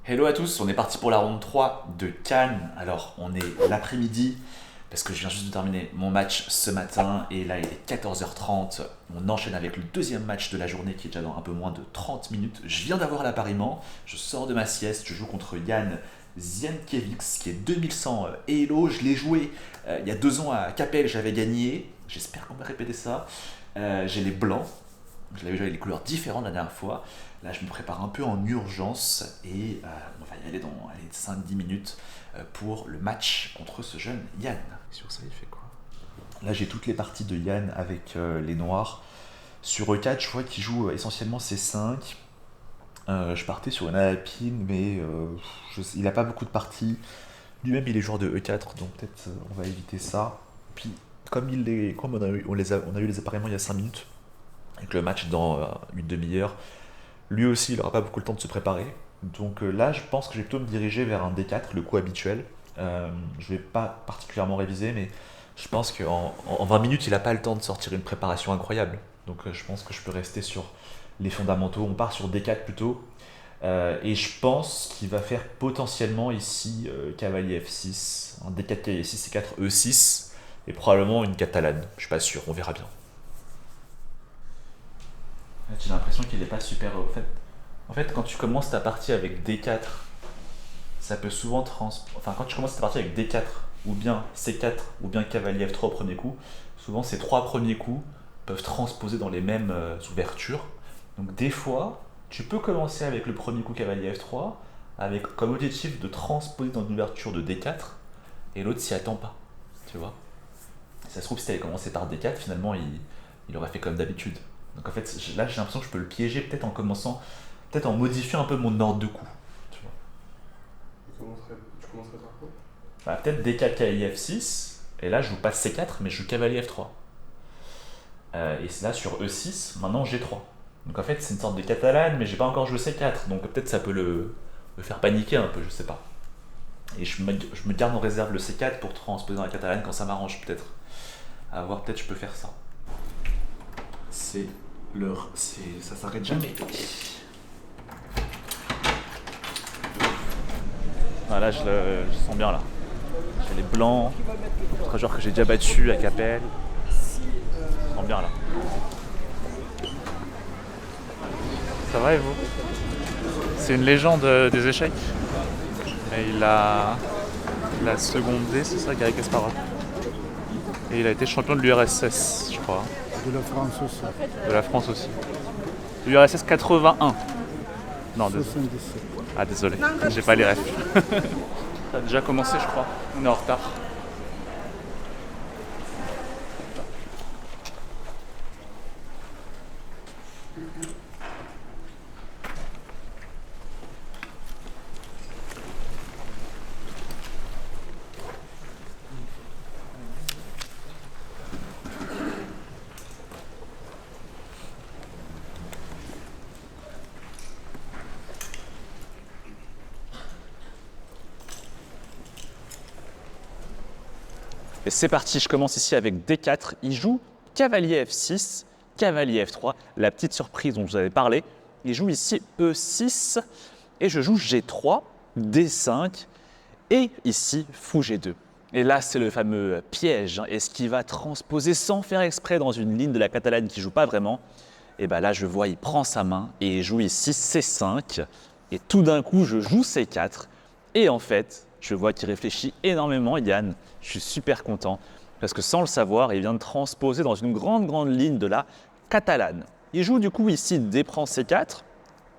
Hello à tous, on est parti pour la ronde 3 de Cannes. Alors, on est l'après-midi parce que je viens juste de terminer mon match ce matin et là il est 14h30. On enchaîne avec le deuxième match de la journée qui est déjà dans un peu moins de 30 minutes. Je viens d'avoir l'appariement, je sors de ma sieste, je joue contre Yann Zienkiewicz qui est 2100 Elo. Je l'ai joué il y a 2 ans à Capelle, j'avais gagné. J'espère qu'on va répéter ça. J'ai les blancs, je l'avais joué avec les couleurs différentes la dernière fois. Là, je me prépare un peu en urgence et on va y aller dans 5-10 minutes pour le match contre ce jeune Yann. Sur ça, il fait quoi? Là, j'ai toutes les parties de Yann avec les noirs. Sur E4, je vois qu'il joue essentiellement C5. Je partais sur une Alpine, mais il n'a pas beaucoup de parties. Lui-même, il est joueur de E4, donc peut-être on va éviter ça. Puis, comme on a eu les appareillements il y a 5 minutes, et que le match est dans une demi-heure, lui aussi, il n'aura pas beaucoup le temps de se préparer. Donc là, je pense que je vais plutôt me diriger vers un D4, le coup habituel. Je ne vais pas particulièrement réviser, mais je pense qu'en 20 minutes, il n'a pas le temps de sortir une préparation incroyable. Donc je pense que je peux rester sur les fondamentaux. On part sur D4 plutôt. Et je pense qu'il va faire potentiellement ici cavalier F6, un D4 cavalier 6 C4 E6, et probablement une catalane. Je suis pas sûr, on verra bien. J'ai l'impression qu'il n'est pas super. En fait, quand tu commences ta partie avec D4, ça peut souvent Enfin, quand tu commences ta partie avec D4, ou bien C4, ou bien cavalier F3 au premier coup, souvent ces trois premiers coups peuvent transposer dans les mêmes ouvertures. Donc des fois, tu peux commencer avec le premier coup cavalier F3, avec comme objectif de transposer dans une ouverture de D4, et l'autre s'y attend pas. Tu vois? Ça se trouve, si tu avais commencé par D4, finalement, il aurait fait comme d'habitude. Donc en fait, là, j'ai l'impression que je peux le piéger peut-être en commençant, peut-être en modifiant un peu mon ordre de coup. Tu vois. Tu commencerais par quoi? Bah, peut-être D4 cavalier F6, et là, je joue pas C4, mais je joue cavalier F3. Et là, sur E6, maintenant G3. Donc en fait, c'est une sorte de catalane, mais j'ai pas encore joué C4, donc peut-être ça peut le faire paniquer un peu, je sais pas. Et je me garde en réserve le C4 pour transposer dans la catalane quand ça m'arrange, peut-être. À voir, peut-être je peux faire ça. C'est l'heure, ça s'arrête jamais. Voilà, je sens bien là. J'ai les blancs, autre joueur que j'ai déjà battu à Capelle. Je sens bien là. Ça va et vous? C'est une légende des échecs. Et il a secondé, c'est ça, Garry Kasparov. Et il a été champion de l'URSS, je crois. De la France aussi. De la France aussi. L'URSS 81. Non, désolé. 77. Ah, désolé, j'ai pas les refs. Ça a déjà commencé, je crois. On est en retard. Et c'est parti, je commence ici avec D4. Il joue cavalier F6, cavalier F3. La petite surprise dont je vous avais parlé. Il joue ici E6 et je joue G3, D5 et ici fou G2. Et là, c'est le fameux piège. Est-ce qu'il va transposer sans faire exprès dans une ligne de la catalane qui joue pas vraiment? Et bien là, je vois, il prend sa main et il joue ici C5. Et tout d'un coup, je joue C4. Et en fait, je vois qu'il réfléchit énormément, Yann. Je suis super content parce que sans le savoir, il vient de transposer dans une grande, grande ligne de la catalane. Il joue du coup ici D prend C4.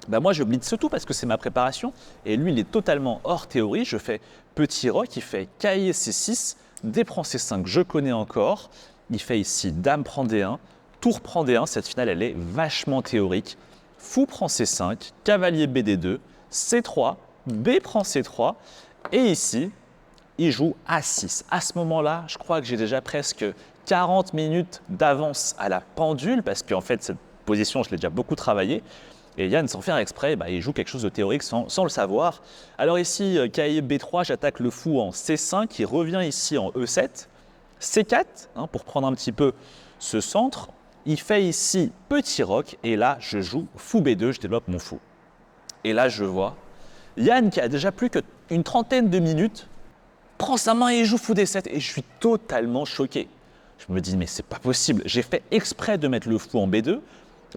Ben moi, je blitz tout parce que c'est ma préparation. Et lui, il est totalement hors théorie. Je fais petit roc, il fait cahier C6, D prend C5, je connais encore. Il fait ici Dame prend D1, Tour prend D1. Cette finale, elle est vachement théorique. Fou prend C5, cavalier BD2, C3, B prend C3. Et ici, il joue A6. À ce moment-là, je crois que j'ai déjà presque 40 minutes d'avance à la pendule parce qu'en fait, cette position, je l'ai déjà beaucoup travaillée. Et Yann, sans faire exprès, il joue quelque chose de théorique sans le savoir. Alors ici, cahier B3, j'attaque le fou en C5, il revient ici en E7. C4, pour prendre un petit peu ce centre. Il fait ici petit roc, et là, je joue fou B2, je développe mon fou. Et là, je vois Yann, qui a déjà plus qu'une trentaine de minutes, prend sa main et joue fou D7 et je suis totalement choqué. Je me dis, mais c'est pas possible. J'ai fait exprès de mettre le fou en B2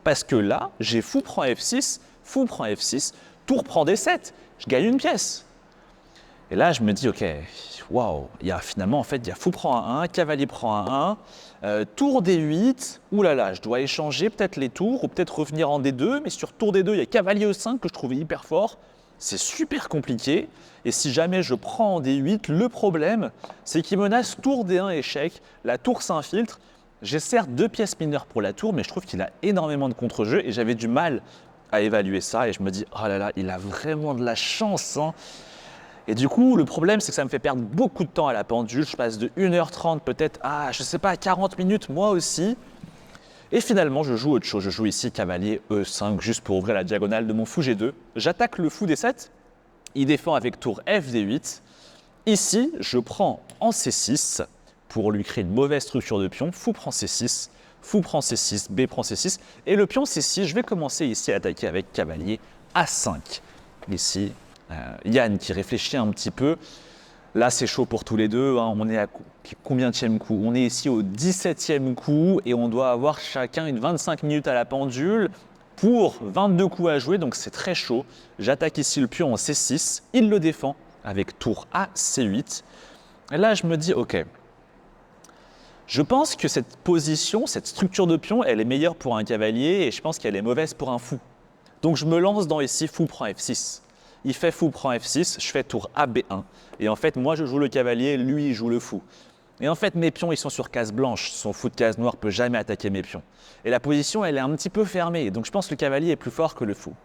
parce que là, j'ai fou prend F6, fou prend F6, tour prend D7. Je gagne une pièce. Et là, je me dis, ok, waouh, finalement, en fait, il y a fou prend A1, cavalier prend A1, tour D8. Ouh là là, je dois échanger peut-être les tours ou peut-être revenir en D2. Mais sur tour D2, il y a cavalier E5 que je trouvais hyper fort. C'est super compliqué. Et si jamais je prends en D8, le problème, c'est qu'il menace tour D1 échec. La tour s'infiltre. J'ai certes 2 pièces mineures pour la tour, mais je trouve qu'il a énormément de contre-jeux et j'avais du mal à évaluer ça. Et je me dis, oh là là, il a vraiment de la chance, hein. Et du coup, le problème, c'est que ça me fait perdre beaucoup de temps à la pendule. Je passe de 1h30 peut-être à, je sais pas, 40 minutes, moi aussi. Et finalement, je joue autre chose. Je joue ici cavalier E5, juste pour ouvrir la diagonale de mon fou G2. J'attaque le fou D7. Il défend avec tour FD8. Ici, je prends en C6 pour lui créer une mauvaise structure de pion. Fou prend C6, fou prend C6, B prend C6. Et le pion C6, je vais commencer ici à attaquer avec cavalier A5. Ici, Yann qui réfléchit un petit peu. Là, c'est chaud pour tous les deux. Hein. On est à combienième coup? On est ici au 17e coup et on doit avoir chacun une 25 minutes à la pendule pour 22 coups à jouer. Donc, c'est très chaud. J'attaque ici le pion en C6. Il le défend avec tour A, C8. Et là, je me dis, ok, je pense que cette position, cette structure de pion, elle est meilleure pour un cavalier et je pense qu'elle est mauvaise pour un fou. Donc, je me lance dans ici fou prend F6. Il fait fou prend F6, je fais tour A, B1. Et en fait, moi, je joue le cavalier, lui, il joue le fou. Et en fait, mes pions, ils sont sur case blanche. Son fou de case noire ne peut jamais attaquer mes pions. Et la position, elle est un petit peu fermée. Donc, je pense que le cavalier est plus fort que le fou.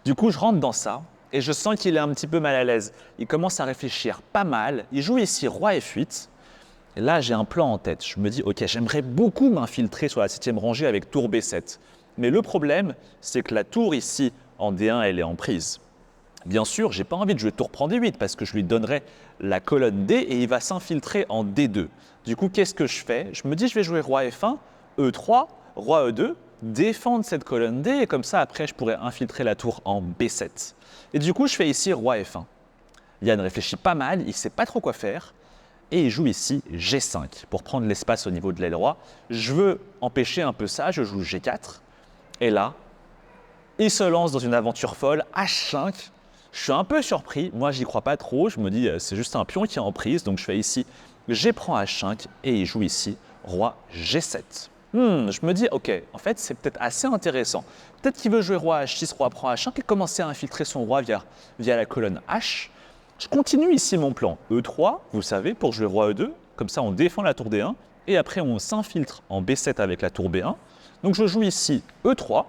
Du coup, je rentre dans ça et je sens qu'il est un petit peu mal à l'aise. Il commence à réfléchir pas mal. Il joue ici roi F8. Et là, j'ai un plan en tête. Je me dis, ok, j'aimerais beaucoup m'infiltrer sur la 7e rangée avec tour B7. Mais le problème, c'est que la tour ici, en D1, elle est en prise. Bien sûr, je n'ai pas envie de jouer tour prend D8 parce que je lui donnerai la colonne D et il va s'infiltrer en D2. Du coup, qu'est-ce que je fais? Je me dis, je vais jouer roi F1, E3, roi E2, défendre cette colonne D et comme ça, après, je pourrais infiltrer la tour en B7. Et du coup, je fais ici roi F1. Yann réfléchit pas mal, il ne sait pas trop quoi faire et il joue ici G5 pour prendre l'espace au niveau de l'aile roi. Je veux empêcher un peu ça, je joue G4 et là, il se lance dans une aventure folle, H5. Je suis un peu surpris, moi j'y crois pas trop, je me dis c'est juste un pion qui est en prise, donc je fais ici G prend H5 et il joue ici roi G7. Je me dis ok, en fait c'est peut-être assez intéressant. Peut-être qu'il veut jouer roi H6, roi prend H5 et commencer à infiltrer son roi via la colonne H. Je continue ici mon plan E3, vous savez, pour jouer roi E2, comme ça on défend la tour D1 et après on s'infiltre en B7 avec la tour B1. Donc je joue ici E3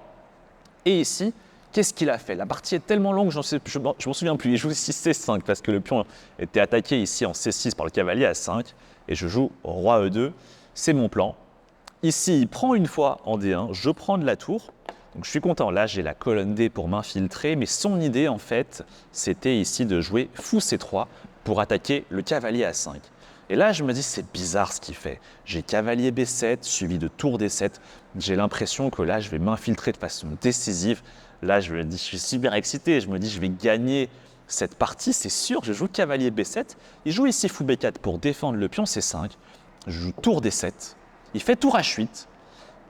et ici, qu'est-ce qu'il a fait? La partie est tellement longue, je m'en souviens plus. Il joue ici C5 parce que le pion était attaqué ici en C6 par le cavalier A5. Et je joue roi E2, c'est mon plan. Ici, il prend une fois en D1, je prends de la tour. Donc je suis content, là j'ai la colonne D pour m'infiltrer. Mais son idée en fait, c'était ici de jouer fou C3 pour attaquer le cavalier A5. Et là, je me dis, c'est bizarre ce qu'il fait. J'ai cavalier B7 suivi de tour D7. J'ai l'impression que là, je vais m'infiltrer de façon décisive. Là, je suis super excité. Je me dis, je vais gagner cette partie, c'est sûr. Je joue cavalier B7. Il joue ici fou B4 pour défendre le pion C5. Je joue tour D7. Il fait tour H8.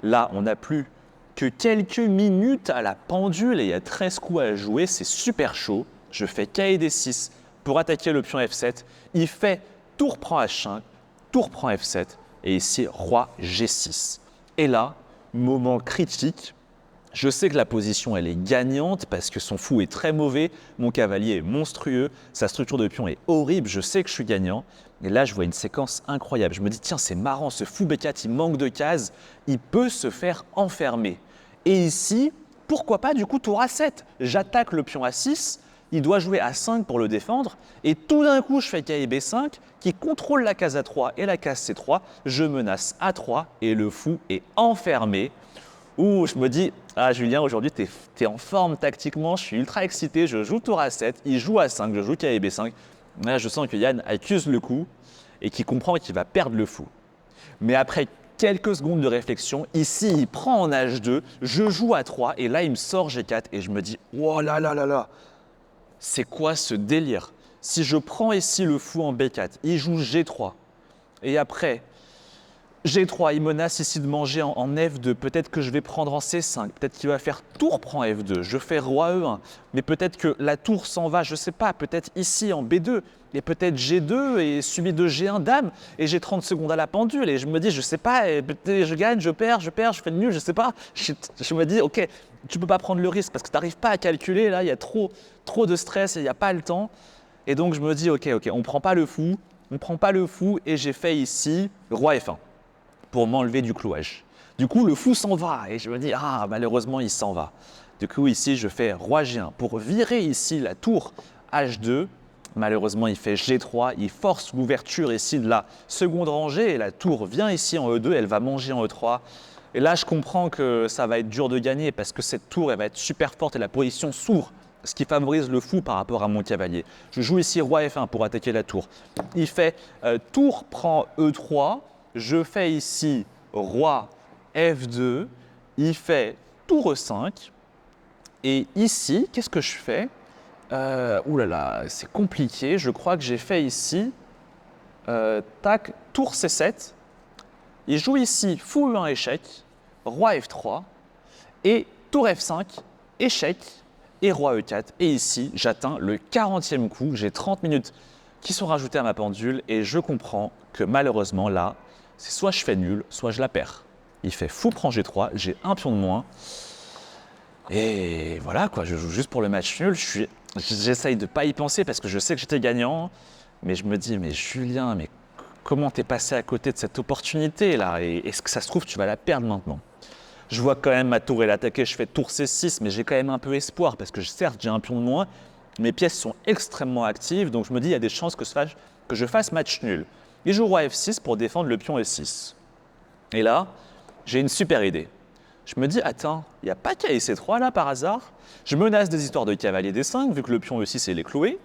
Là, on n'a plus que quelques minutes à la pendule et il y a 13 coups à jouer. C'est super chaud. Je fais K D6 pour attaquer le pion F7. Il fait tour prend H5, tour prend F7 et ici roi G6. Et là, moment critique, je sais que la position elle est gagnante parce que son fou est très mauvais, mon cavalier est monstrueux, sa structure de pion est horrible, je sais que je suis gagnant. Et là, je vois une séquence incroyable. Je me dis, tiens, c'est marrant, ce fou B4, il manque de cases, il peut se faire enfermer. Et ici, pourquoi pas du coup tour A7? J'attaque le pion A6, il doit jouer A5 pour le défendre, et tout d'un coup, je fais K B5 qui contrôle la case A3 et la case C3. Je menace A3 et le fou est enfermé. Ouh, je me dis, ah Julien, aujourd'hui, t'es en forme tactiquement, je suis ultra excité, je joue tour A7, il joue A5, je joue K B5. Là, je sens que Yann accuse le coup et qu'il comprend qu'il va perdre le fou. Mais après quelques secondes de réflexion, ici, il prend en H2, je joue A3 et là, il me sort G4 et je me dis, oh là là là là. c'est quoi ce délire? Si je prends ici le fou en B4, il joue G3. Et après, G3, il menace ici de manger en F2. Peut-être que je vais prendre en C5. Peut-être qu'il va faire tour prend F2. Je fais roi E1. Mais peut-être que la tour s'en va, je ne sais pas. Peut-être ici en B2. Et peut-être G2 et suivi de G1 dame. Et j'ai 30 secondes à la pendule. Et je me dis, je ne sais pas. Je gagne, je perds, je fais le nul, je ne sais pas. Je me dis, ok, tu ne peux pas prendre le risque parce que tu n'arrives pas à calculer. Là, il y a trop de stress et il n'y a pas le temps. Et donc, je me dis, ok, on ne prend pas le fou. On ne prend pas le fou. Et j'ai fait ici roi F1. Pour m'enlever du clouage. Du coup, le fou s'en va et je me dis, ah, malheureusement, il s'en va. Du coup, ici, je fais roi G1 pour virer ici la tour H2. Malheureusement, il fait G3, il force l'ouverture ici de la seconde rangée et la tour vient ici en E2, elle va manger en E3. Et là, je comprends que ça va être dur de gagner parce que cette tour, elle va être super forte et la position s'ouvre, ce qui favorise le fou par rapport à mon cavalier. Je joue ici roi F1 pour attaquer la tour. Il fait tour prend E3. Je fais ici roi F2, il fait tour E5. Et ici, qu'est-ce que je fais? Ouh là là, c'est compliqué. Je crois que j'ai fait ici, tac, tour C7. Il joue ici fou E1 échec, roi F3 et tour F5, échec et roi E4. Et ici, j'atteins le 40e coup. J'ai 30 minutes qui sont rajoutées à ma pendule et je comprends que malheureusement là, c'est soit je fais nul, soit je la perds. Il fait fou prend G3, j'ai un pion de moins. Et voilà quoi, je joue juste pour le match nul. J'essaye de ne pas y penser parce que je sais que j'étais gagnant. Mais je me dis, mais Julien, mais comment t'es passé à côté de cette opportunité là? Et est-ce que ça se trouve, tu vas la perdre maintenant? Je vois quand même ma tour et l'attaquer, je fais tour C6, mais j'ai quand même un peu espoir parce que certes, j'ai un pion de moins. Mes pièces sont extrêmement actives, donc je me dis, il y a des chances que je fasse match nul. Il joue roi F6 pour défendre le pion E6. Et là, j'ai une super idée. Je me dis, attends, il n'y a pas qu'à C3 là par hasard. Je menace des histoires de cavalier D5, vu que le pion E6 il est cloué.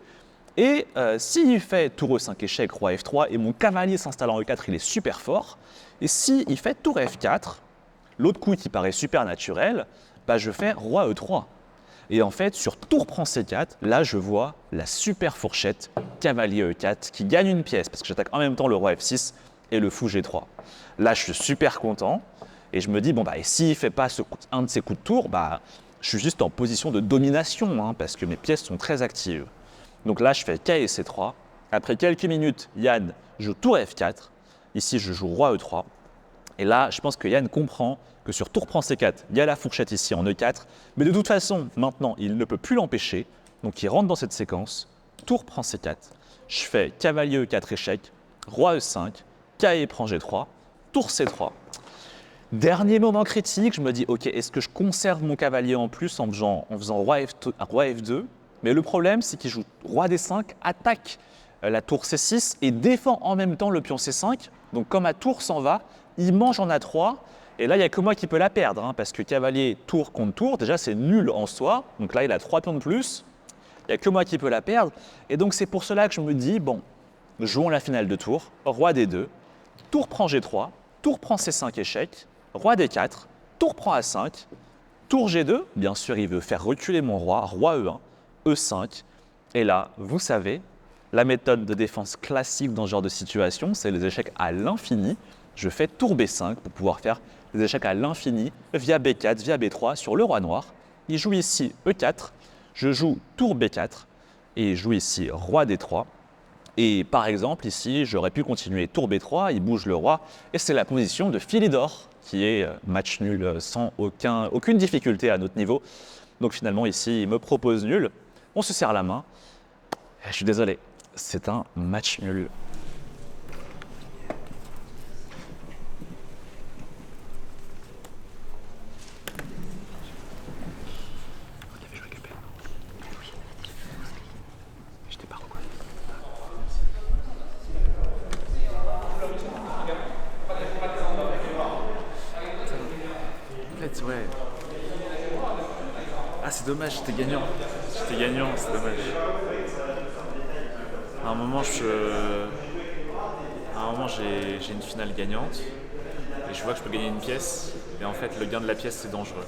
Et s'il fait tour E5 échec, roi F3, et mon cavalier s'installe en E4, il est super fort. Et s'il fait tour F4, l'autre coup qui paraît super naturel, bah, je fais roi E3. Et en fait, sur tour prend C4, là, je vois la super fourchette cavalier E4 qui gagne une pièce parce que j'attaque en même temps le roi F6 et le fou G3. Là, je suis super content et je me dis, bon, bah, et s'il ne fait pas un de ces coups de tour, bah, je suis juste en position de domination hein, parce que mes pièces sont très actives. Donc là, je fais K et C3. Après quelques minutes, Yann joue tour F4. Ici, je joue roi E3. Et là, je pense que Yann comprend que sur tour prend C4, il y a la fourchette ici en E4. Mais de toute façon, maintenant, il ne peut plus l'empêcher. Donc il rentre dans cette séquence. Tour prend C4. Je fais cavalier E4 échec, roi E5, K et prend G3, tour C3. Dernier moment critique, je me dis, ok, est-ce que je conserve mon cavalier en plus en faisant roi F2? Mais le problème, c'est qu'il joue roi D5, attaque la tour C6 et défend en même temps le pion C5. Donc comme ma tour s'en va, il mange en A3. Et là, il n'y a que moi qui peux la perdre, hein, parce que cavalier tour contre tour, déjà c'est nul en soi. Donc là, il a 3 pions de plus. Il n'y a que moi qui peux la perdre. Et donc c'est pour cela que je me dis, bon, jouons la finale de tour. Roi D2, tour prend G3, tour prend C5 échec, roi D4, tour prend A5, tour G2. Bien sûr, il veut faire reculer mon roi, roi E1, E5. Et là, vous savez, la méthode de défense classique dans ce genre de situation, c'est les échecs à l'infini. Je fais tour B5 pour pouvoir faire les échecs à l'infini via B4, via B3 sur le roi noir. Il joue ici E4, je joue tour B4 et il joue ici roi D3. Et par exemple, ici, j'aurais pu continuer tour B3, il bouge le roi et c'est la position de Philidor qui est match nul sans aucune difficulté à notre niveau. Donc finalement, ici, il me propose nul. On se serre la main. Je suis désolé, c'est un match nul. Ouais. Ah, c'est dommage, j'étais gagnant. C'est dommage. À un moment, j'ai une finale gagnante. et je vois que je peux gagner une pièce. Et en fait, le gain de la pièce, c'est dangereux.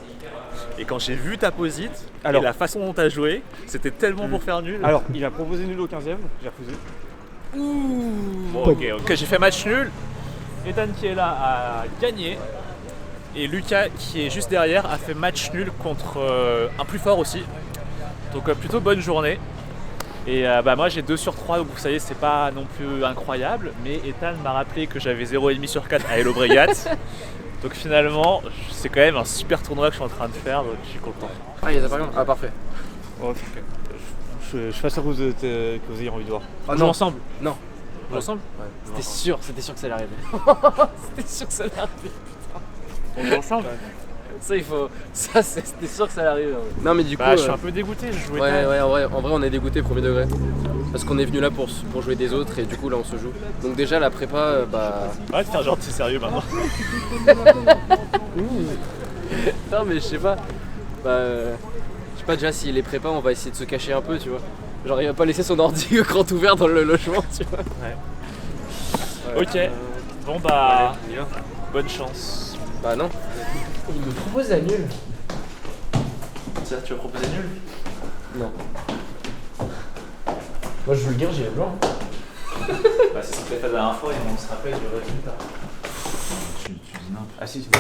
Et quand j'ai vu ta posite et la façon dont tu as joué, c'était tellement pour faire nul. Alors, il a proposé nul au 15ème, j'ai refusé. Bon, ok, j'ai fait match nul. Ethan qui est là a gagné. Et Lucas qui est juste derrière a fait match nul contre un plus fort aussi. Donc plutôt bonne journée. Et moi j'ai 2 sur 3, donc vous savez c'est pas non plus incroyable. Mais Ethan m'a rappelé que j'avais 0,5 sur 4 à Hello Brégate. Donc finalement c'est quand même un super tournoi que je suis en train de faire, donc je suis content. Ah, il y a pas rien. Ah, parfait. Ok. Je suis pas sûr que vous ayez envie de voir. Ah, On joue non. ensemble. Non. On joue ensemble. C'était sûr que ça allait arriver. C'était sûr que ça allait arriver. On joue ensemble. C'était sûr que ça allait arriver. Ouais. Non, mais du coup. Bah je suis un peu dégoûté, je jouais Ouais, en vrai on est dégoûté premier degré. Parce qu'on est venu là pour jouer des autres et du coup là on se joue. Donc déjà la prépa, Arrête de faire genre t'es sérieux maintenant. Non mais je sais pas. Je sais pas déjà si les prépas on va essayer de se cacher un peu, tu vois. Genre il va pas laisser son ordi grand ouvert dans le logement, tu vois. Ouais. Ok, bon bah bonne chance. Bah non. Il me propose la nulle. C'est-à-dire tu vas proposer nul? Non. Moi je veux le gain, j'ai le blanc. Bah c'est ce que tu as fait la dernière fois et on se rappelle du résultat. Tu dis non. Ah si, c'est bon.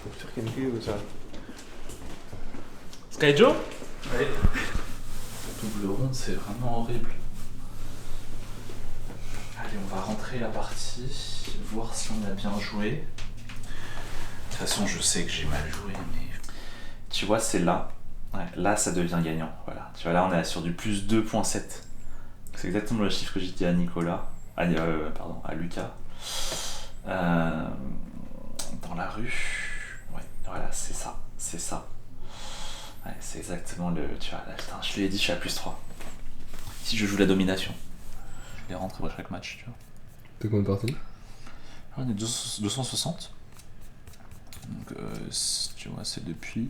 Faut que tu recalcules ou ça. Skyjo? Allez. Double ronde, c'est vraiment horrible. Allez, on va rentrer la partie, voir si on a bien joué. De toute façon, je sais que j'ai mal joué, mais... Tu vois, c'est là. Ouais, là, ça devient gagnant. Voilà. Tu vois, là, on est sur du plus 2.7. C'est exactement le chiffre que j'ai dit à Nicolas. À Lucas. Dans la rue. Ouais, voilà, c'est ça. C'est ça. Ouais, c'est exactement le... Tu vois, là, putain, je lui ai dit, je suis à plus 3. Si je joue la domination, je les rentre après chaque match, tu vois. T'es combien de parties? On est 260. Donc, tu vois, c'est depuis...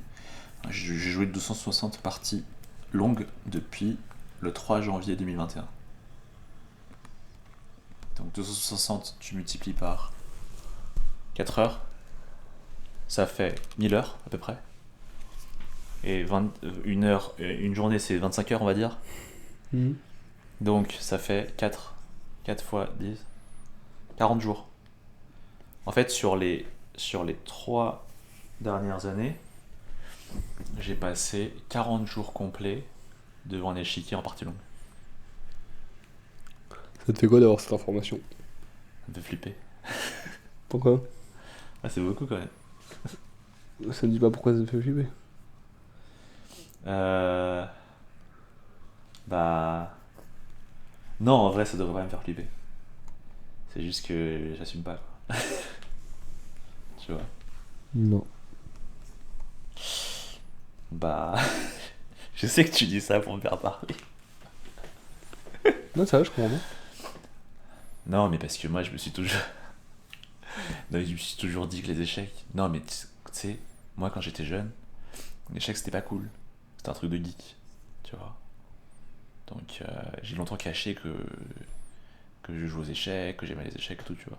J'ai joué 260 parties longues depuis le 3 janvier 2021. Donc 260, tu multiplies par 4 heures. Ça fait 1000 heures à peu près. Et une journée c'est 25 heures on va dire. Donc ça fait 4 fois 10, 40 jours. En fait sur les 3 dernières années, j'ai passé 40 jours complets devant un échiquier en partie longue. Ça te fait quoi d'avoir cette information? Ça me fait flipper. Pourquoi? Ah, c'est beaucoup quand même. Ça me dit pas pourquoi ça te fait flipper. Bah... Non, en vrai, ça devrait pas me faire flipper. C'est juste que j'assume pas, quoi. Tu vois. Non. Bah... Je sais que tu dis ça pour me faire parler. Non, ça va, je comprends pas. Non, mais parce que moi, je me suis toujours dit que les échecs... Non, mais tu sais, moi, quand j'étais jeune, l'échec, c'était pas cool. C'était un truc de geek, tu vois. Donc, j'ai longtemps caché que je joue aux échecs, que j'aimais les échecs et tout, tu vois.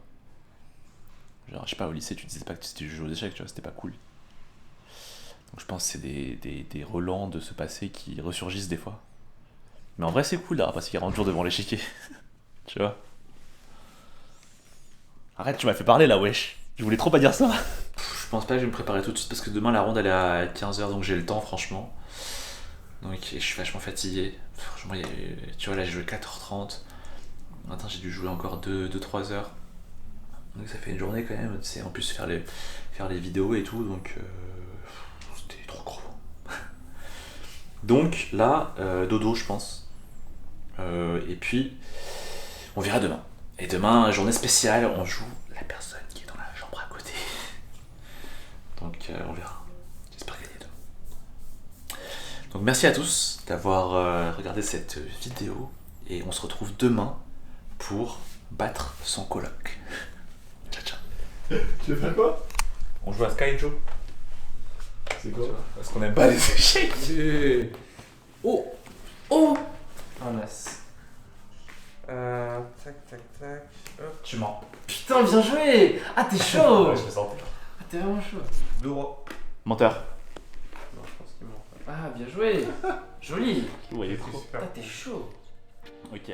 Genre, je sais pas, au lycée, tu disais pas que tu jouais aux échecs, tu vois, c'était pas cool. Donc, je pense que c'est des relents de ce passé qui ressurgissent des fois. Mais en vrai, c'est cool d'avoir passé 40 jours devant l'échiquier. Tu vois. Arrête, tu m'as fait parler là, wesh. Je voulais trop pas dire ça. Je pense pas que je vais me préparer tout de suite parce que demain la ronde elle est à 15h donc j'ai le temps franchement. Donc je suis vachement fatigué. Franchement, tu vois là j'ai joué 4h30. Attends, j'ai dû jouer encore 2-3 heures. Donc ça fait une journée quand même. Tu sais, en plus faire les vidéos et tout donc c'était trop gros. Donc là, dodo je pense. Et puis on verra demain. Et demain, journée spéciale, on joue la personne qui est dans la chambre à côté. Donc on verra. J'espère gagner demain. Donc merci à tous d'avoir regardé cette vidéo. Et on se retrouve demain pour battre son coloc. Ciao ciao. Tu veux faire quoi? On joue à Skyjo. C'est quoi? Parce qu'on aime pas les échecs. Oh. Oh. Un as. Tac, tac, tac. Hop. Tu mens. Putain, bien joué. Ah, t'es chaud. Ouais, je le sentais. Ah, t'es vraiment chaud. Deux rois. Menteur. Non, je pense qu'il ment. Ah, bien joué. Joli. Ouais, il est C'est trop. super. Ah, t'es chaud. Ok.